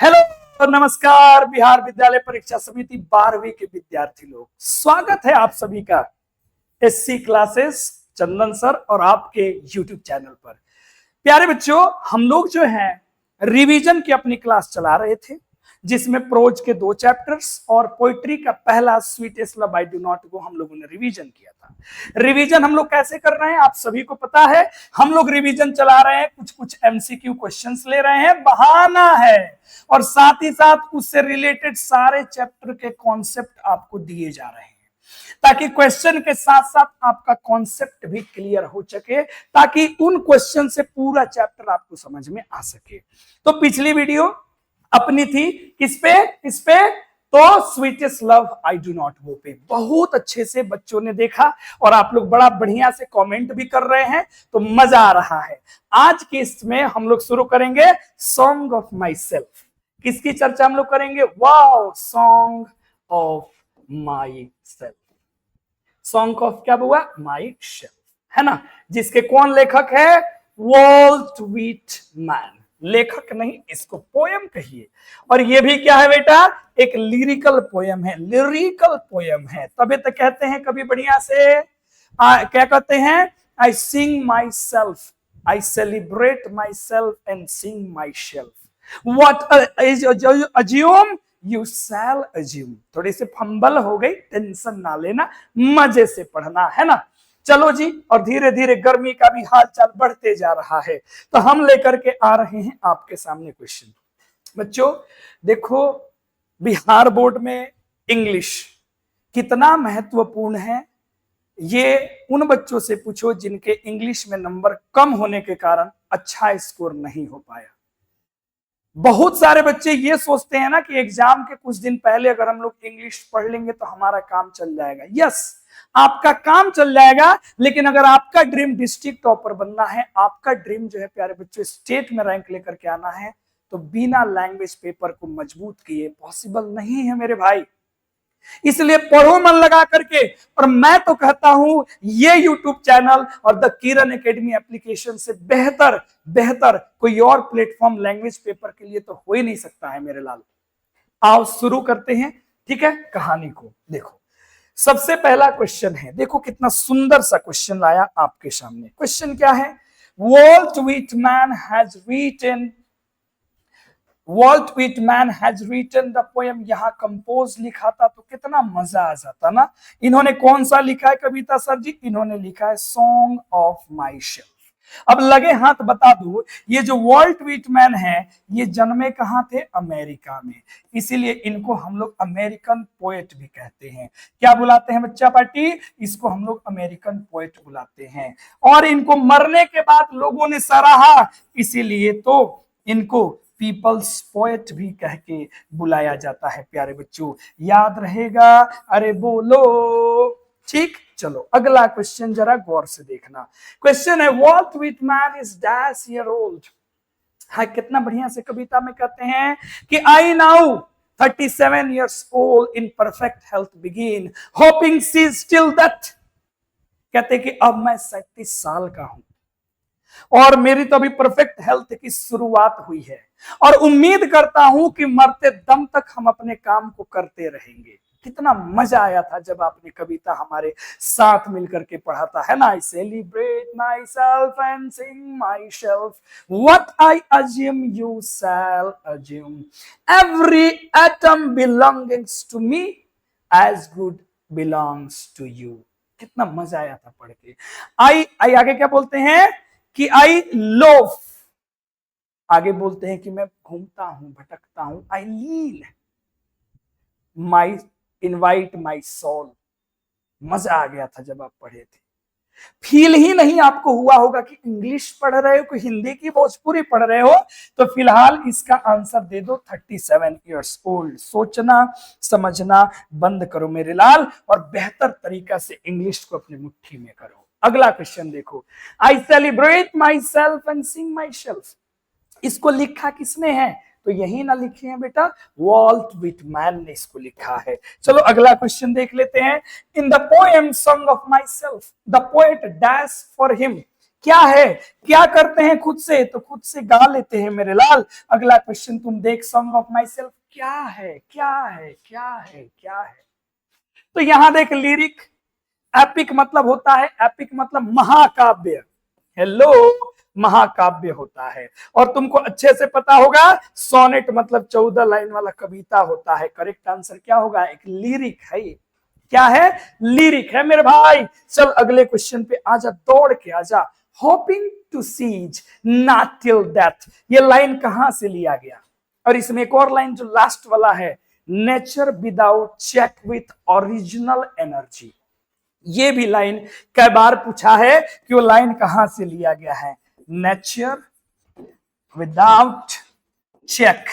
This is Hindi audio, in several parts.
हेलो नमस्कार। बिहार विद्यालय परीक्षा समिति 12वीं के विद्यार्थी लोग, स्वागत है आप सभी का एससी क्लासेस चंदन सर और आपके यूट्यूब चैनल पर। प्यारे बच्चों, हम लोग जो हैं रिवीजन की अपनी क्लास चला रहे थे, जिसमें प्रोज के 2 चैप्टर्स और पोइट्री का पहला sweetest love I do not को हम लोगों ने रिवीजन किया था। रिवीजन हम लोग कैसे कर रहे हैं आप सभी को पता है। हम लोग रिवीजन चला रहे हैं, कुछ कुछ एमसीक्यू क्वेश्चंस ले रहे हैं, बहाना है, और साथ ही साथ उससे रिलेटेड सारे चैप्टर के कॉन्सेप्ट आपको दिए जा रहे हैं, ताकि क्वेश्चन के साथ साथ आपका कॉन्सेप्ट भी क्लियर हो सके, ताकि उन क्वेश्चन से पूरा चैप्टर आपको समझ में आ सके। तो पिछली वीडियो अपनी थी किस पे तो sweetest love I do not वो पे बहुत अच्छे से बच्चों ने देखा और आप लोग बड़ा बढ़िया से कमेंट भी कर रहे हैं, तो मजा आ रहा है। आज की इसमें हम लोग शुरू करेंगे सॉन्ग ऑफ माई सेल्फ। किसकी चर्चा हम लोग करेंगे? Wow, song of my self. Song of क्या हुआ? माई सेल्फ, है ना, जिसके कौन लेखक है? Walt Whitman. लेखक नहीं, इसको पोयम कहिए। और ये भी क्या है बेटा? एक लिरिकल पोयम है, लिरिकल पोयम है। तभी तो कहते हैं कभी बढ़िया से क्या कहते हैं? I sing myself, I celebrate myself and sing myself. What is assume you shall assume. थोड़ी सी फंबल हो गई, टेंशन ना लेना, मजे से पढ़ना, है ना। चलो जी, और धीरे धीरे गर्मी का भी हाल चाल बढ़ते जा रहा है, तो हम लेकर के आ रहे हैं आपके सामने क्वेश्चन। बच्चों देखो, बिहार बोर्ड में इंग्लिश कितना महत्वपूर्ण है, ये उन बच्चों से पूछो जिनके इंग्लिश में नंबर कम होने के कारण अच्छा स्कोर नहीं हो पाया। बहुत सारे बच्चे ये सोचते हैं ना कि एग्जाम के कुछ दिन पहले अगर हम लोग इंग्लिश पढ़ लेंगे तो हमारा काम चल जाएगा। यस, आपका काम चल जाएगा, लेकिन अगर आपका ड्रीम डिस्ट्रिक्ट टॉपर बनना है, आपका ड्रीम जो है प्यारे बच्चों स्टेट में रैंक लेकर के आना है, तो बिना लैंग्वेज पेपर को मजबूत किए पॉसिबल नहीं है मेरे भाई। इसलिए पढ़ो मन लगा करके। और मैं तो कहता हूं ये यूट्यूब चैनल और द किरण एकेडमी एप्लीकेशन से बेहतर कोई और प्लेटफॉर्म लैंग्वेज पेपर के लिए तो हो ही नहीं सकता है मेरे लाल। आओ शुरू करते हैं, ठीक है, कहानी को। देखो, सबसे पहला क्वेश्चन है, देखो कितना सुंदर सा क्वेश्चन लाया आपके सामने। क्वेश्चन क्या है? Walt Whitman has written the poem. यहां कंपोज लिखा था तो कितना मजा आ जाता ना। इन्होंने कौन सा लिखा है कविता सर जी? इन्होंने लिखा है सॉन्ग ऑफ माई सेल्फ। अब लगे हाथ बता दो, ये जो वॉल्ट व्हिटमैन है ये जन्मे कहां थे? अमेरिका में। इसीलिए इनको हम लोग अमेरिकन पोएट भी कहते हैं। क्या बुलाते हैं बच्चा पार्टी? इसको हम लोग अमेरिकन पोएट बुलाते हैं। और इनको मरने के बाद लोगों ने सराहा, इसीलिए तो इनको पीपल्स पोएट भी कह के बुलाया जाता है। प्यारे बच्चों याद रहेगा? अरे बोलो, ठीक। चलो अगला क्वेश्चन जरा गौर से देखना। क्वेश्चन है Walt Whitman is dash year old. हाँ, कितना बढ़िया से कविता में कहते हैं कि I now 37 years old in perfect health begin hoping she is still that। कहते कि अब मैं 37 साल का हूं और मेरी तो अभी परफेक्ट हेल्थ की शुरुआत हुई है, और उम्मीद करता हूं कि मरते दम तक हम अपने काम को करते रहेंगे। कितना मजा आया था जब आपने कविता हमारे साथ मिलकर के पढ़ा था, है ना। I celebrate myself and sing myself, what I assume you shall assume, every atom belongings to me as good belongs to you. कितना मजा आया था पढ़ के। आई आगे क्या बोलते हैं कि आई लोफ, आगे बोलते हैं कि मैं घूमता हूं, भटकता हूं। आई लीन माई इनवाइट माई सोल। मजा आ गया था जब आप पढ़े थे। फील ही नहीं आपको हुआ होगा कि इंग्लिश पढ़ रहे हो कि हिंदी की भोजपुरी पढ़ रहे हो, तो फिलहाल इसका आंसर दे दो 37 years old। सोचना समझना बंद करो मेरे लाल, और बेहतर तरीका से इंग्लिश को अपनी मुट्ठी में करो। अगला क्वेश्चन देखो, आई celebrate myself and sing my self. इसको लिखा किसने है? तो यही ना लिखे हैं बेटा, वॉल्ट व्हिटमैन ने इसको लिखा है। चलो अगला क्वेश्चन देख लेते हैं। In the poem song of my self the poet dash for him क्या है, क्या करते हैं खुद से, तो खुद से गा लेते हैं मेरे लाल। अगला क्वेश्चन तुम देख, सॉन्ग ऑफ माई सेल्फ क्या है, क्या है, क्या है, क्या है। तो यहां देख लिरिक, एपिक मतलब होता है, एपिक मतलब महाकाव्य, हेलो, महाकाव्य होता है। और तुमको अच्छे से पता होगा सोनेट मतलब 14 लाइन वाला कविता होता है। करेक्ट आंसर क्या होगा, एक लिरिक है। क्या है, लिरिक है मेरे भाई। चल अगले क्वेश्चन पे आजा, दौड़ के आजा। Hoping to cease not till death, ये लाइन कहां से लिया गया। और इसमें एक और लाइन जो लास्ट वाला है, nature without check with original energy, ये भी लाइन कई बार पूछा है कि वो लाइन कहां से लिया गया है। Nature without check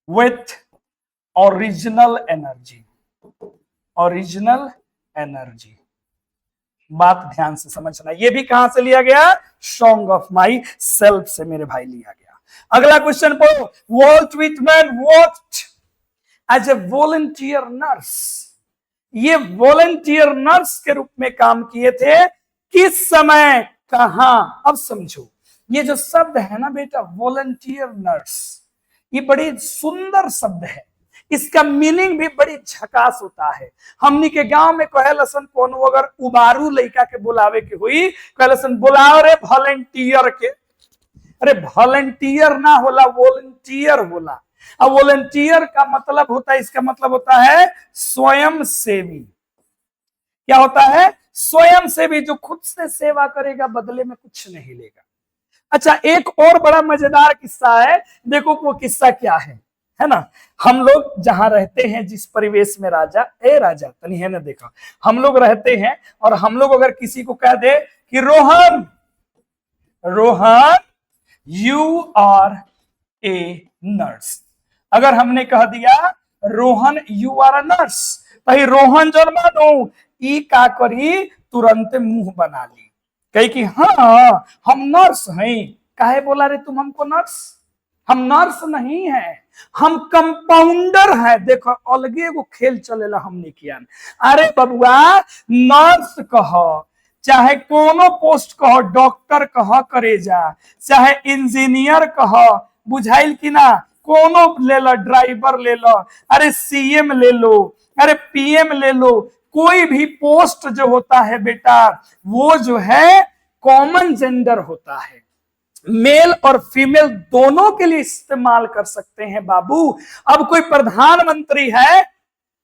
with original energy, original energy, बात ध्यान से समझना, ये भी कहां से लिया गया, सॉन्ग ऑफ माई सेल्फ से मेरे भाई लिया गया। अगला क्वेश्चन पढ़ो, Walt Whitman worked as a volunteer nurse, ये वॉलंटियर नर्स के रूप में काम किए थे, किस समय, कहां। अब समझो, ये जो शब्द है ना बेटा वॉलंटियर नर्स, ये बड़ी सुंदर शब्द है, इसका मीनिंग भी बड़ी झकास होता है। हमनी के गांव में कहलसन कोनो अगर उबारू लड़का के बुलावे के हुई, कहलसन बुलाओ रे वॉलंटियर के। अरे वॉलंटियर ना होला, वॉलंटियर होला। अब वॉलंटियर का मतलब होता है, इसका मतलब होता है स्वयं सेवी। क्या होता है, स्वयं सेवी, जो खुद से सेवा करेगा बदले में कुछ नहीं लेगा। अच्छा, एक और बड़ा मजेदार किस्सा है, देखो वो किस्सा क्या है ना। हम लोग जहां रहते हैं, जिस परिवेश में राजा तनी है ना, देखो हम लोग रहते हैं, और हम लोग अगर किसी को कह दे कि Rohan, Rohan you are a nurse, अगर हमने कह दिया Rohan you are a nurse, तो रोहन जो मानो ई का करी, तुरंत मुंह बना ली, कही कि हाँ हम नर्स हैं। काहे बोला रे तुम हमको नर्स, हम नर्स नहीं है, हम कंपाउंडर है। देखो अलगे वो खेल चलेला हमने किया। अरे बबुआ नर्स कहो, चाहे कोनो पोस्ट कहो, डॉक्टर कहो करेजा, चाहे इंजीनियर कहो, बुझाइल कि ना, कोनो ले लो, ड्राइवर ले लो, अरे सीएम ले लो, अरे पीएम ले लो, कोई भी पोस्ट जो होता है बेटा, वो जो है कॉमन जेंडर होता है, मेल और फीमेल दोनों के लिए इस्तेमाल कर सकते हैं बाबू। अब कोई प्रधानमंत्री है,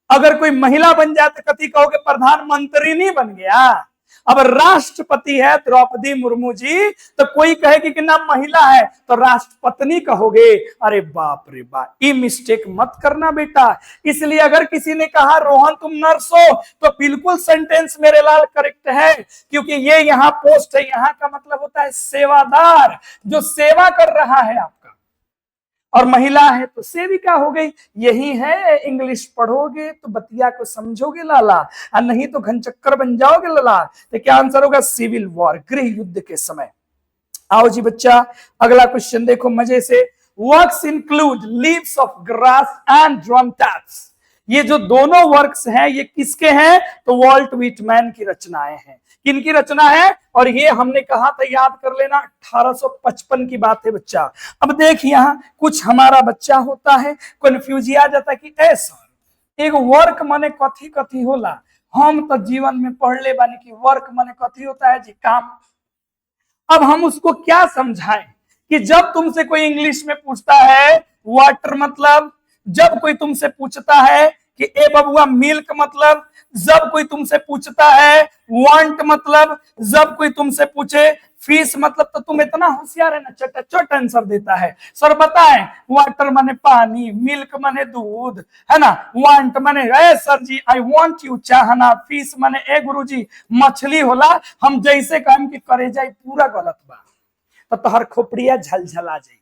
अगर कोई महिला बन जाए तो कभी कहोगे प्रधानमंत्री नहीं बन गया। अब राष्ट्रपति है द्रौपदी मुर्मू जी, तो कोई कहेगी कि ना महिला है तो राष्ट्रपत्नी कहोगे। अरे बाप रे बाप, ये मिस्टेक मत करना बेटा। इसलिए अगर किसी ने कहा रोहन तुम नर्स हो, तो बिल्कुल सेंटेंस मेरे लाल करेक्ट है, क्योंकि ये यहाँ पोस्ट है, यहाँ का मतलब होता है सेवादार, जो सेवा कर रहा है आपका। और महिला है तो सेविका हो गई। यही है, इंग्लिश पढ़ोगे तो बतिया को समझोगे लाला, और नहीं तो घनचक्कर बन जाओगे लाला। तो क्या आंसर होगा, सिविल वॉर, गृह युद्ध के समय। आओ जी बच्चा, अगला क्वेश्चन देखो मजे से। Works include leaves of grass and drum taps, ये जो दोनों वर्क्स हैं ये किसके हैं, तो वॉल्ट विटमैन की रचनाएं हैं। किनकी रचना है, और ये हमने कहा था, याद कर लेना 1855 की बात है बच्चा। अब देख यहाँ कुछ हमारा बच्चा होता है, कंफ्यूज आ जाता है कि सर एक वर्क माने कथी कथी होला। हम तो जीवन में पढ़ ले बानी कि वर्क माने कथी होता है जी, काम। अब हम उसको क्या समझाएं कि जब तुमसे कोई इंग्लिश में पूछता है वाटर मतलब, जब कोई तुमसे पूछता है कि ए बबुआ मिल्क मतलब, जब कोई तुमसे पूछता है वांट मतलब, जब कोई तुमसे पूछे फीस मतलब, तो तुम इतना होशियार है ना, चट आंसर देता है। सर बताएं, वाटर माने पानी, मिल्क माने दूध, है ना, वांट माने ए sir ji I want you चाहना, फीस माने ए गुरुजी मछली होला। हम जैसे काम की करे जाए पूरा गलत बा, तो तोहर खोपड़िया झलझला जाए।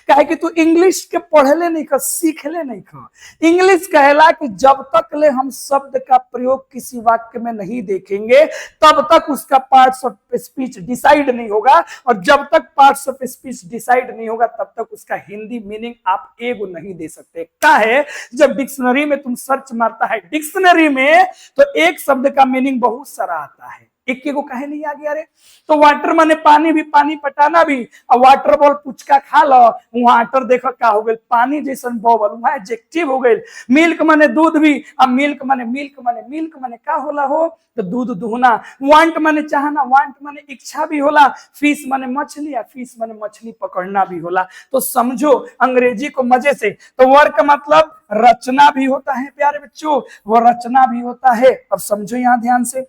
कहे कि तू इंग्लिश के पढ़ले नहीं कर, सीखले नहीं कर। इंग्लिश कहला कि जब तक ले हम शब्द का प्रयोग किसी वाक्य में नहीं देखेंगे, तब तक उसका पार्ट्स ऑफ स्पीच डिसाइड नहीं होगा, और जब तक पार्ट्स ऑफ स्पीच डिसाइड नहीं होगा तब तक उसका हिंदी मीनिंग आप एगो नहीं दे सकते। क्या है, जब डिक्शनरी में तुम सर्च मारता है डिक्शनरी में, तो एक शब्द का मीनिंग बहुत सारा आता है, एक को कहे नहीं आ गया रे। तो वाटर माने पानी भी, पानी पटाना भी। अब वाटर बॉल पुचका खा लो, वहां वाटर देखो का हो गई पानी जैसन बॉबल, वहां एडजेक्टिव हो गई। मिल्क माने दूध भी, अब मिल्क माने का होला हो, तो दूध दुहना। वांट माने चाहना, वांट माने इच्छा भी होला। फिश माने मछली, या फिश माने मछली पकड़ना भी होला। तो समझो अंग्रेजी को मजे से। तो वर्क का मतलब रचना भी होता है प्यारे बच्चों, वो रचना भी होता है। अब समझो यहां ध्यान से,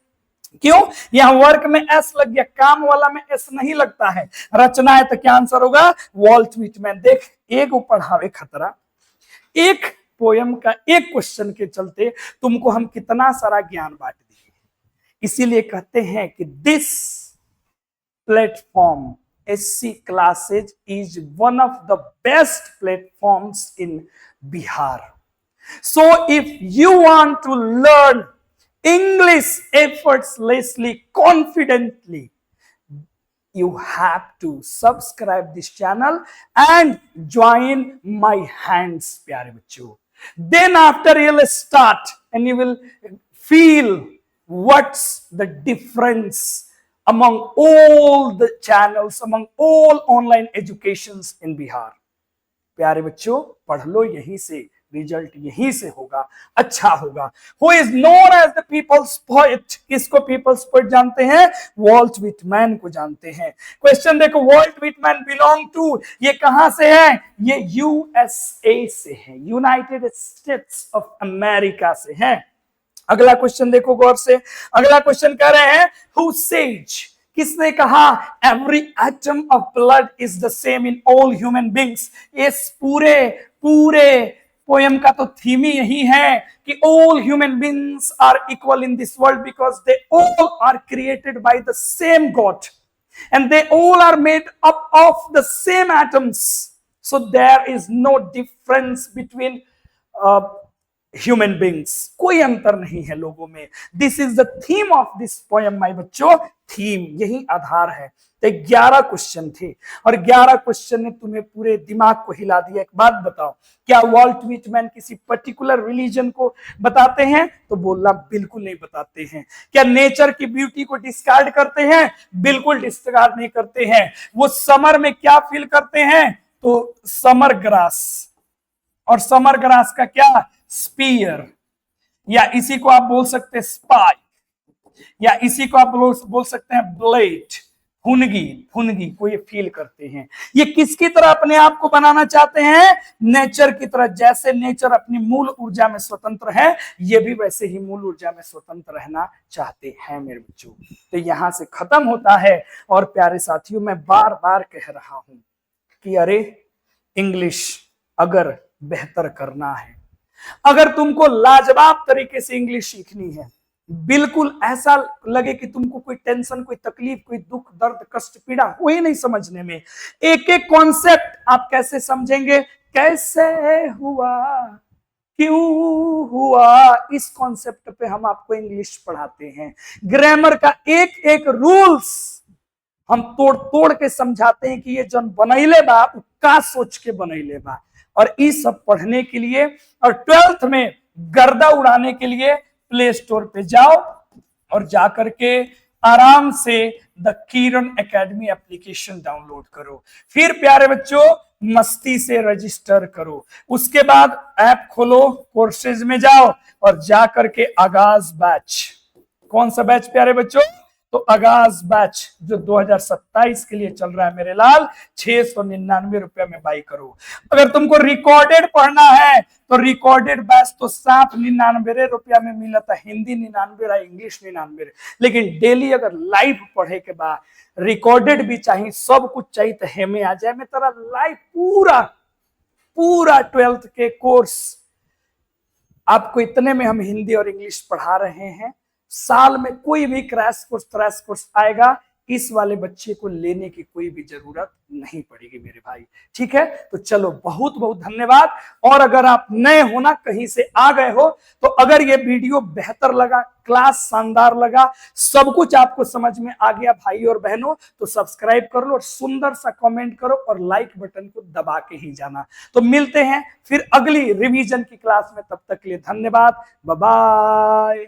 क्यों यहां वर्क में एस लग गया, काम वाला में एस नहीं लगता है। रचना है तो क्या आंसर होगा, वॉल्ट व्हिटमैन। देख एक पढ़ावे खतरा, एक पोयम का एक क्वेश्चन के चलते तुमको हम कितना सारा ज्ञान बांट दिए। इसीलिए कहते हैं कि this platform SC classes is one of the best platforms in Bihar. So if you want to learn English effortlessly, confidently, you have to subscribe this channel and join my hands, प्यारे बच्चों। Then after you'll start and you will feel what's the difference among all the channels, among all online educations in Bihar। प्यारे बच्चों पढ़ लो, यहीं से रिजल्ट यहीं से होगा, अच्छा होगा। Who is known as the people's poet? किसको पीपल्स पोएट जानते हैं? वॉल्ट व्हिटमैन को जानते हैं। क्वेश्चन देखो, वॉल्ट व्हिटमैन बिलोंग टू, ये कहां से है? ये USA से है, यूनाइटेड स्टेट्स ऑफ अमेरिका से है। अगला क्वेश्चन देखो गौर से। अगला क्वेश्चन कह रहे हैं हु सेज, किसने कहा every atom of blood is the same in all human beings. इस पूरे पोयम का तो थीम ही यही है कि all human beings are equal in this world because they all are created by the same God and they all are made up of the same atoms, so there is no difference between human beings. कोई अंतर नहीं है लोगों में। This is the theme of this poem my बच्चों, थीम यही आधार है। तो 11 क्वेश्चन थे और 11 क्वेश्चन ने तुम्हें पूरे दिमाग को हिला दिया। एक बात बताओ, क्या वॉल्ट व्हिटमैन किसी पर्टिकुलर रिलीजन को बताते हैं? तो बोलना बिल्कुल नहीं बताते हैं। क्या नेचर की ब्यूटी को डिस्कार्ड करते हैं? बिल्कुल डिस्कार्ड नहीं करते हैं। वो समर में क्या फील करते हैं? तो समर ग्रास, और समर ग्रास का क्या, स्पीयर, या इसी को आप बोल सकते हैं स्पाइक, या इसी को आप बोल सकते हैं ब्लेड, फुनगी को ये फील करते हैं। ये किसकी तरह अपने आप को बनाना चाहते हैं? नेचर की तरह। जैसे नेचर अपनी मूल ऊर्जा में स्वतंत्र है, ये भी वैसे ही मूल ऊर्जा में स्वतंत्र रहना चाहते हैं मेरे बच्चों। तो यहां से खत्म होता है। और प्यारे साथियों, मैं बार बार कह रहा हूं कि अरे इंग्लिश अगर बेहतर करना है, अगर तुमको लाजवाब तरीके से इंग्लिश सीखनी है, बिल्कुल ऐसा लगे कि तुमको कोई टेंशन, कोई तकलीफ, कोई दुख, दर्द, कष्ट, पीड़ा हो ही नहीं समझने में, एक एक कॉन्सेप्ट आप कैसे समझेंगे, कैसे हुआ, क्यों हुआ, इस कॉन्सेप्ट पे हम आपको इंग्लिश पढ़ाते हैं। ग्रामर का एक एक रूल्स हम तोड़ तोड़ के समझाते हैं कि ये जन बनैले बा का सोच के बनैले बा। और इस सब पढ़ने के लिए और 12th में गर्दा उड़ाने के लिए प्ले स्टोर पे जाओ और जाकर के आराम से the Kiran academy application download करो। फिर प्यारे बच्चों मस्ती से रजिस्टर करो। उसके बाद ऐप खोलो, कोर्सेज में जाओ और जाकर के आगाज बैच, कौन सा बैच प्यारे बच्चों? तो आगाज बैच जो 2027 के लिए चल रहा है मेरे लाल, 699 रुपए में बाई करो। अगर तुमको रिकॉर्डेड पढ़ना है तो रिकॉर्डेड बैच तो 799 रुपया में मिला था, हिंदी 99, इंग्लिश 99। लेकिन डेली अगर लाइव पढ़े के बाद रिकॉर्डेड भी चाहिए, सब कुछ चाहिए, तो हेमे आ जाए। मैं तेरा लाइव पूरा 12th के कोर्स आपको इतने में हम हिंदी और इंग्लिश पढ़ा रहे हैं। साल में कोई भी क्रैश कोर्स आएगा, इस वाले बच्चे को लेने की कोई भी जरूरत नहीं पड़ेगी मेरे भाई। ठीक है, तो चलो बहुत बहुत धन्यवाद। और अगर आप नए हो ना, कहीं से आ गए हो, तो अगर ये वीडियो बेहतर लगा, क्लास शानदार लगा, सब कुछ आपको समझ में आ गया भाई और बहनों, तो सब्सक्राइब कर लो और सुंदर सा कमेंट करो और लाइक बटन को दबा के ही जाना। तो मिलते हैं फिर अगली रिवीजन की क्लास में, तब तक के लिए धन्यवाद, बाय बाय।